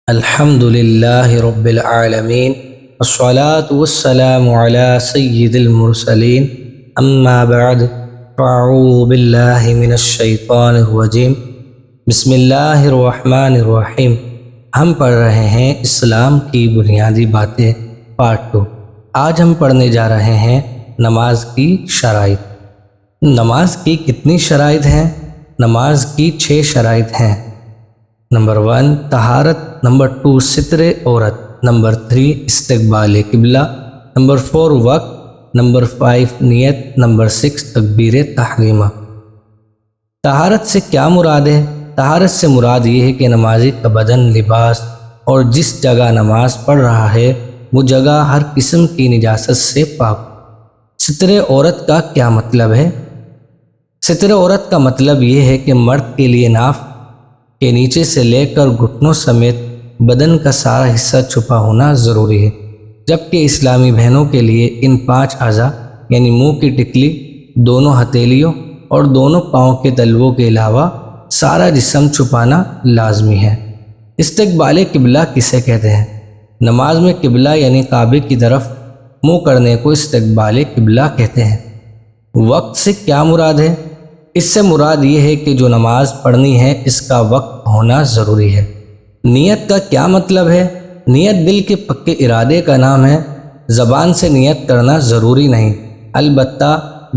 الحمد للہ رب العالمین والصلاة والسلام علی سید المرسلین اما بعد فاعوذ باللہ من الشیطان الرجیم بسم اللہ الرحمن الرحیم۔ ہم پڑھ رہے ہیں اسلام کی بنیادی باتیں پارٹ 2۔ آج ہم پڑھنے جا رہے ہیں نماز کی شرائط۔ نماز کی کتنی شرائط ہیں؟ نماز کی 6 شرائط ہیں۔ نمبر 1 طہارت، نمبر 2 ستر عورت، نمبر 3 استقبال قبلہ، نمبر 4 وقت، نمبر 5 نیت، نمبر 6 تکبیر تحریمہ۔ طہارت سے کیا مراد ہے؟ طہارت سے مراد یہ ہے کہ نمازی کا بدن، لباس اور جس جگہ نماز پڑھ رہا ہے وہ جگہ ہر قسم کی نجاست سے پاک۔ ستر عورت کا کیا مطلب ہے؟ ستر عورت کا مطلب یہ ہے کہ مرد کے لیے ناف کے نیچے سے لے کر گھٹنوں سمیت بدن کا سارا حصہ چھپا ہونا ضروری ہے، جبکہ اسلامی بہنوں کے لیے ان 5 اعضاء یعنی منہ کی ٹکلی، دونوں ہتھیلیوں اور دونوں پاؤں کے تلووں کے علاوہ سارا جسم چھپانا لازمی ہے۔ استقبال قبلہ کسے کہتے ہیں؟ نماز میں قبلہ یعنی کعبے کی طرف منہ کرنے کو استقبال قبلہ کہتے ہیں۔ وقت سے کیا مراد ہے؟ اس سے مراد یہ ہے کہ جو نماز پڑھنی ہے اس کا وقت ہونا ضروری ہے۔ نیت کا کیا مطلب ہے؟ نیت دل کے پکے ارادے کا نام ہے۔ زبان سے نیت کرنا ضروری نہیں، البتہ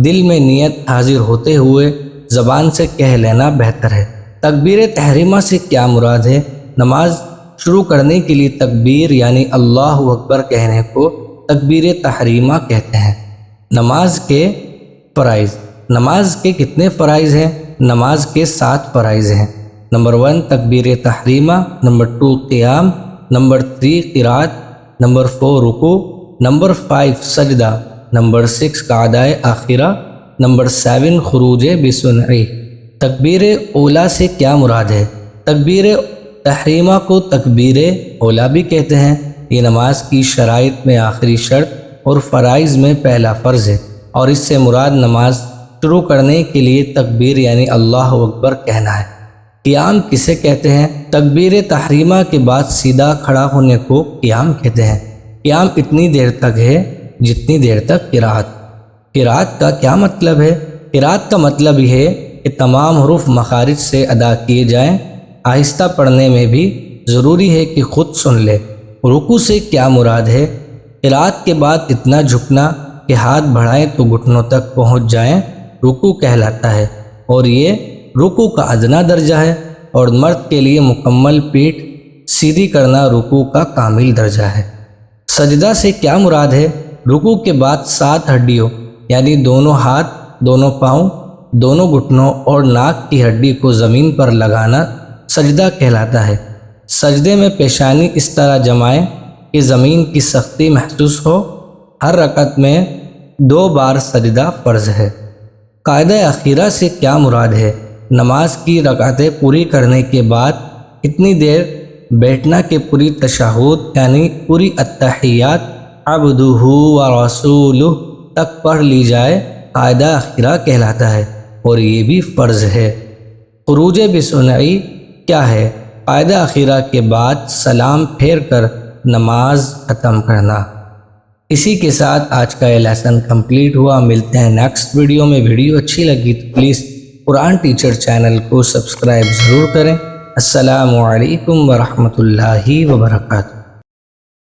دل میں نیت حاضر ہوتے ہوئے زبان سے کہہ لینا بہتر ہے۔ تکبیر تحریمہ سے کیا مراد ہے؟ نماز شروع کرنے کے لیے تکبیر یعنی اللہ اکبر کہنے کو تکبیر تحریمہ کہتے ہیں۔ نماز کے فرائض۔ نماز کے کتنے فرائض ہیں؟ نماز کے 7 فرائض ہیں۔ نمبر 1 تکبیر تحریمہ، نمبر 2 قیام، نمبر 3 قرات، نمبر 4 رکوع، نمبر 5 سجدہ، نمبر 6 قعدہ آخرہ، نمبر 7 خروج بسنعی۔ تکبیر اولیٰ سے کیا مراد ہے؟ تکبیر تحریمہ کو تکبیر اولیٰ بھی کہتے ہیں۔ یہ نماز کی شرائط میں آخری شرط اور فرائض میں پہلا فرض ہے، اور اس سے مراد نماز شروع کرنے کے لیے تکبیر یعنی اللہ اکبر کہنا ہے۔ قیام کسے کہتے ہیں؟ تکبیر تحریمہ کے بعد سیدھا کھڑا ہونے کو قیام کہتے ہیں۔ قیام اتنی دیر تک ہے جتنی دیر تک قرات۔ قرات کا کیا مطلب ہے؟ قرات کا مطلب یہ ہے کہ تمام حروف مخارج سے ادا کیے جائیں۔ آہستہ پڑھنے میں بھی ضروری ہے کہ خود سن لے۔ رکوع سے کیا مراد ہے؟ قرات کے بعد اتنا جھکنا کہ ہاتھ بڑھائیں تو گھٹنوں تک پہنچ جائیں رکوع کہلاتا ہے، اور یہ رکوع کا ادنیٰ درجہ ہے، اور مرد کے لیے مکمل پیٹھ سیدھی کرنا رکوع کا کامل درجہ ہے۔ سجدہ سے کیا مراد ہے؟ رکوع کے بعد 7 ہڈیوں یعنی دونوں ہاتھ، دونوں پاؤں، دونوں گھٹنوں اور ناک کی ہڈی کو زمین پر لگانا سجدہ کہلاتا ہے۔ سجدے میں پیشانی اس طرح جمائیں کہ زمین کی سختی محسوس ہو۔ ہر رکعت میں 2 بار سجدہ فرض ہے۔ قعدہ اخیرہ سے کیا مراد ہے؟ نماز کی رکعتیں پوری کرنے کے بعد اتنی دیر بیٹھنا کہ پوری تشہد یعنی پوری التحیات عبدہ و رسولہ تک پڑھ لی جائے، قعدہ اخیرہ کہلاتا ہے، اور یہ بھی فرض ہے۔ خروج بسنعی کیا ہے؟ قعدہ اخیرہ کے بعد سلام پھیر کر نماز ختم کرنا۔ اسی کے ساتھ آج کا یہ لیسن کمپلیٹ ہوا۔ ملتے ہیں نیکسٹ ویڈیو میں۔ ویڈیو اچھی لگی تو پلیز قرآن ٹیچر چینل کو سبسکرائب ضرور کریں۔ السلام علیکم ورحمۃ اللہ وبرکاتہ۔